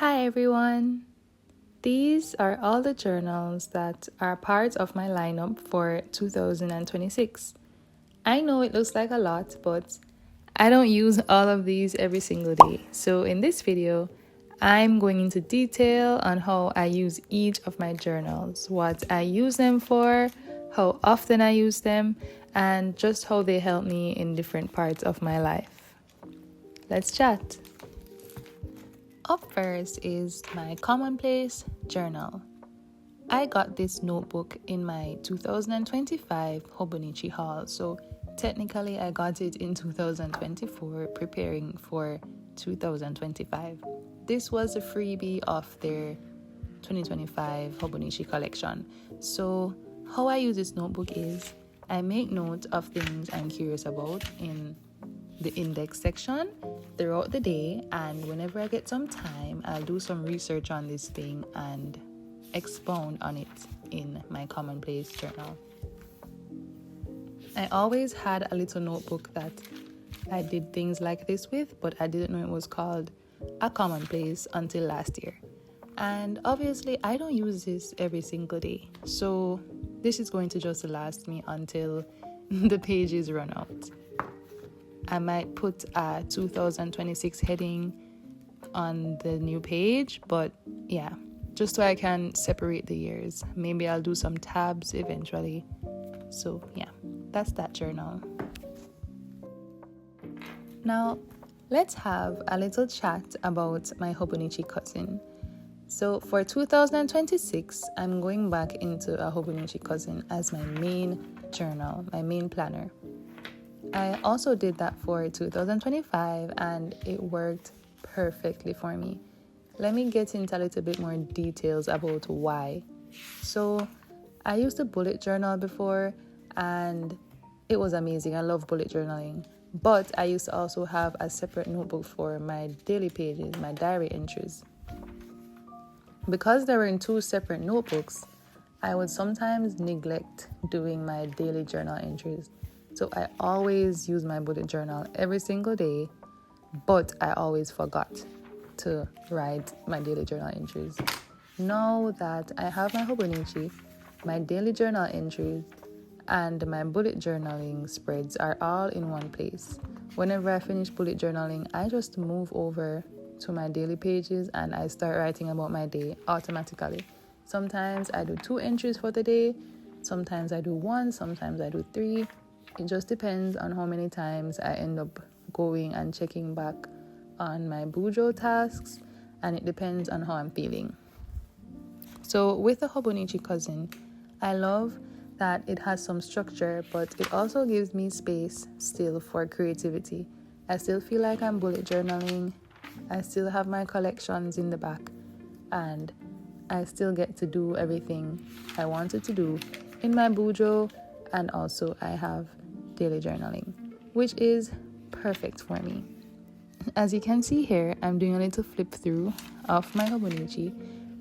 Hi everyone! These are all the journals that are part of my lineup for 2026. I know it looks like a lot, but I don't use all of these every single day. So in this video, I'm going into detail on how I use each of my journals, what I use them for, how often I use them, and just how they help me in different parts of my life. Let's chat. Up first is my commonplace journal. I got this notebook in my 2025 hobonichi haul, so technically I got it in 2024 preparing for 2025. This was a freebie of their 2025 hobonichi collection. So how I use this notebook is I make note of things I'm curious about in the index section throughout the day, and whenever I get some time, I'll do some research on this thing and expound on it in my commonplace journal. I always had a little notebook that I did things like this with, but I didn't know it was called a commonplace until last year. And obviously, I don't use this every single day, so this is going to just last me until the pages run out. I might put a 2026 heading on the new page, but yeah, just so I can separate the years. Maybe I'll do some tabs eventually. So yeah, that's that journal. Now, let's have a little chat about my hobonichi cousin. So for 2026, I'm going back into a hobonichi cousin as my main journal, my main planner. I also did that for 2025 and it worked perfectly for me. Let me get into a little bit more details about why. So I used a bullet journal before and it was amazing. I love bullet journaling. But I used to also have a separate notebook for my daily pages, my diary entries. Because they were in two separate notebooks, I would sometimes neglect doing my daily journal entries. So I always use my bullet journal every single day, but I always forgot to write my daily journal entries. Now that I have my hobonichi, my daily journal entries and my bullet journaling spreads are all in one place. Whenever I finish bullet journaling, I just move over to my daily pages and I start writing about my day automatically. Sometimes I do 2 entries for the day, sometimes I do 1, sometimes I do 3. It just depends on how many times I end up going and checking back on my bujo tasks, and it depends on how I'm feeling. So with the hobonichi cousin, I love that it has some structure, but it also gives me space still for creativity. I still feel like I'm bullet journaling. I still have my collections in the back, and I still get to do everything I wanted to do in my bujo, and also I have daily journaling, which is perfect for me. As you can see here, I'm doing a little flip through of my hobonichi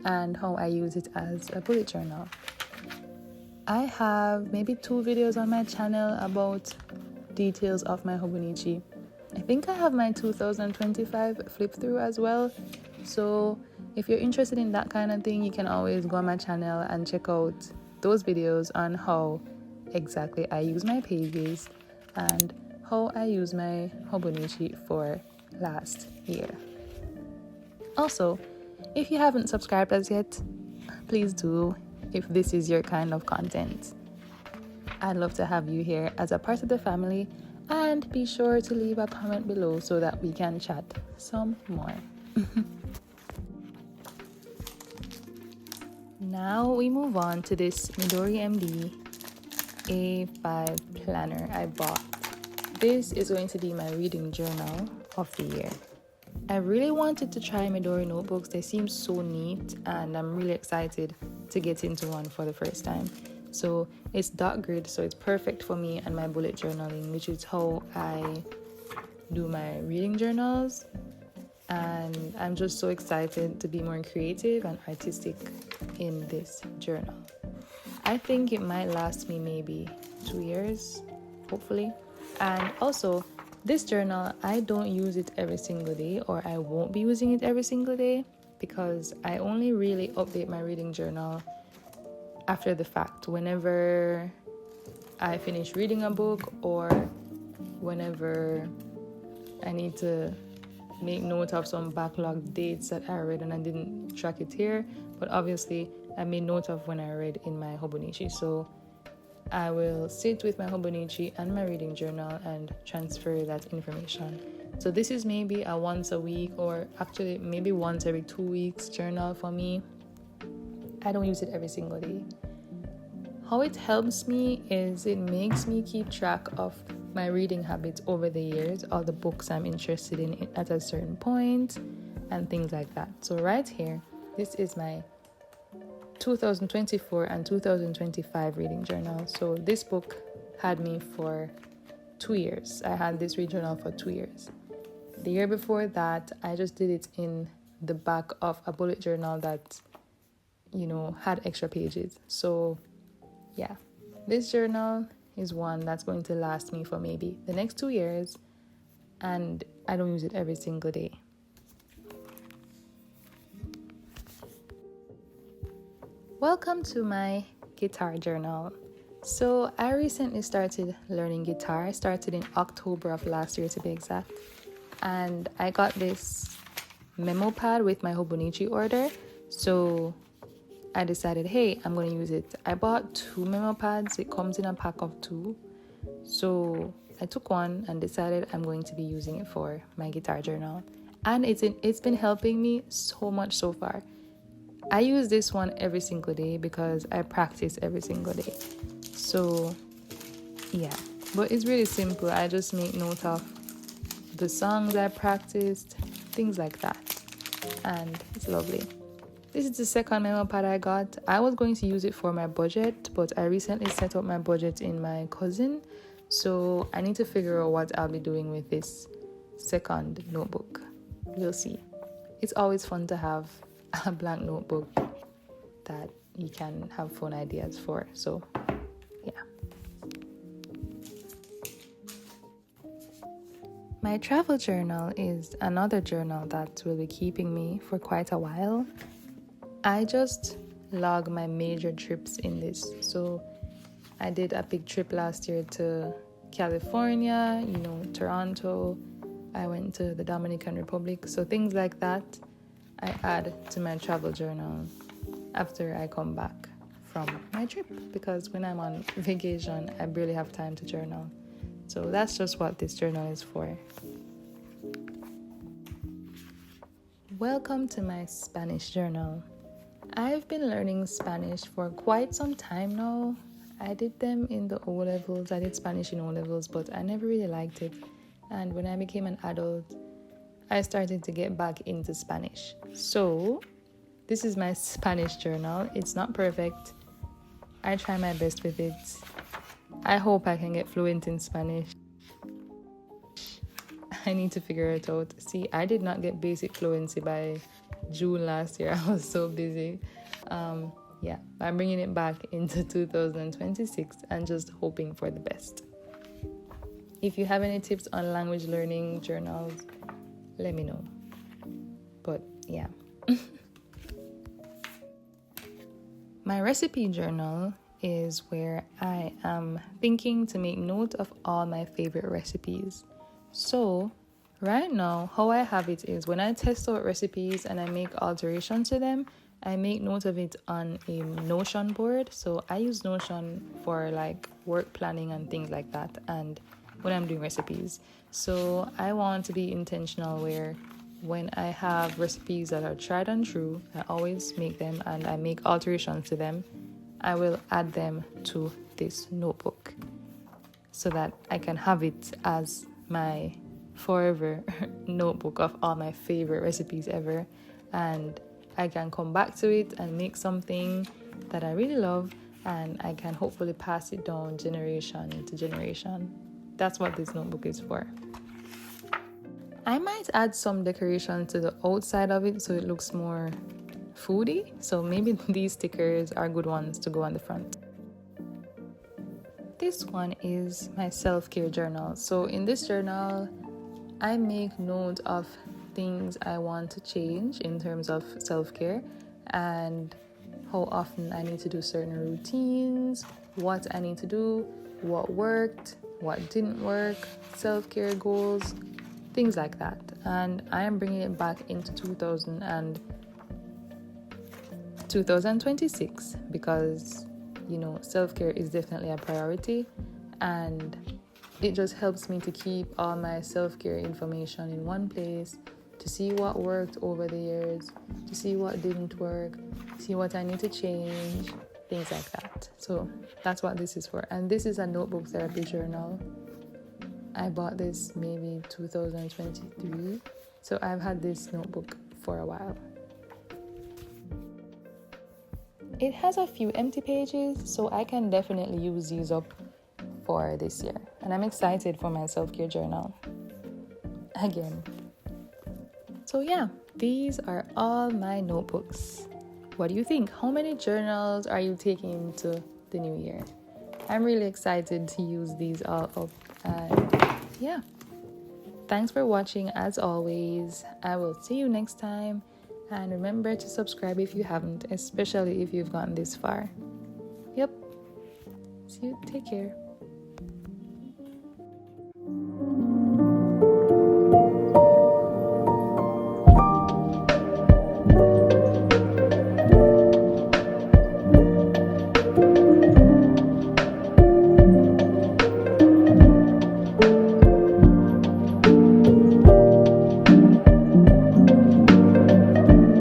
and how I use it as a bullet journal. I have maybe 2 videos on my channel about details of my hobonichi. I think I have my 2025 flip through as well. So if you're interested in that kind of thing, you can always go on my channel and check out those videos on how exactly I use my pages and how I use my hobonichi for last year. Also, if you haven't subscribed as yet, please do if this is your kind of content. I'd love to have you here as a part of the family, and be sure to leave a comment below so that we can chat some more. Now we move on to this Midori MD A5 planner I bought. This is going to be my reading journal of the year. I really wanted to try Midori notebooks. They seem so neat and I'm really excited to get into one for the first time. So it's dot grid, so it's perfect for me and my bullet journaling, which is how I do my reading journals. And I'm just so excited to be more creative and artistic in this journal. I think it might last me maybe 2 years, hopefully. And also, this journal, I don't use it every single day, or I won't be using it every single day. because I only really update my reading journal after the fact, whenever I finish reading a book or whenever I need to make note of some backlog dates that I read and I didn't track it here. But obviously, I made note of when I read in my hobonichi. So I will sit with my hobonichi and my reading journal and transfer that information. So this is maybe a once a week, or actually maybe once every 2 weeks journal for me. I don't use it every single day. How it helps me is it makes me keep track of my reading habits over the years, all the books I'm interested in at a certain point, and things like that. So right here, this is my 2024 and 2025 reading journal. So this book had me for 2 years. I had this reading journal for 2 years. The year before that, I just did it in the back of a bullet journal that, had extra pages. So yeah, this journal is one that's going to last me for maybe the next 2 years, and I don't use it every single day. Welcome to my guitar journal. So I recently started learning guitar. I started in October of last year, to be exact, and I got this memo pad with my hobonichi order. So I decided, hey, I'm going to use it. I bought 2 memo pads. It comes in a pack of 2. So I took one and decided I'm going to be using it for my guitar journal. And it's been helping me so much so far. I use this one every single day because I practice every single day. So yeah, but it's really simple. I just make note of the songs I practiced, things like that. And it's lovely. This is the second memo pad I got. I was going to use it for my budget, but I recently set up my budget in my cousin. So I need to figure out what I'll be doing with this second notebook. We'll see. It's always fun to have a blank notebook that you can have fun ideas for. So yeah. My travel journal is another journal that will be keeping me for quite a while. I just log my major trips in this. So I did a big trip last year to California, Toronto. I went to the Dominican Republic. So things like that I add to my travel journal after I come back from my trip, because when I'm on vacation, I barely have time to journal. So that's just what this journal is for. Welcome to my Spanish journal. I've been learning Spanish for quite some time now. I did them in the O levels. I did Spanish in O levels, but I never really liked it. And when I became an adult, I started to get back into Spanish. So this is my Spanish journal. It's not perfect. I try my best with it. I hope I can get fluent in Spanish. I need to figure it out. See, I did not get basic fluency by June last year. I was so busy. I'm bringing it back into 2026 and just hoping for the best. If you have any tips on language learning journals, let me know. But yeah. My recipe journal is where I am thinking to make note of all my favorite recipes. So right now, how I have it is when I test out recipes and I make alterations to them, I make note of it on a Notion board. So I use Notion for like work planning and things like that, and when I'm doing recipes. So I want to be intentional where when I have recipes that are tried and true, I always make them and I make alterations to them. I will add them to this notebook so that I can have it as my forever notebook of all my favorite recipes ever, and I can come back to it and make something that I really love, and I can hopefully pass it down generation to generation. That's what this notebook is for. I might add some decoration to the outside of it so it looks more foodie. So maybe these stickers are good ones to go on the front. This one is my self-care journal. So in this journal, I make note of things I want to change in terms of self-care and how often I need to do certain routines, what I need to do, what worked, what didn't work, self-care goals, things like that. And I am bringing it back into 2026 because, self-care is definitely a priority, and it just helps me to keep all my self-care information in one place, to see what worked over the years, to see what didn't work, see what I need to change, things like that. So that's what this is for. And this is a notebook therapy journal. I bought this maybe 2023. So I've had this notebook for a while. It has a few empty pages, so I can definitely use these up for this year. And I'm excited for my self-care journal again. So yeah, these are all my notebooks. What do you think? How many journals are you taking into the new year? I'm really excited to use these all up. And yeah, thanks for watching as always. I will see you next time. And remember to subscribe if you haven't, especially if you've gotten this far. Yep. See you. Take care.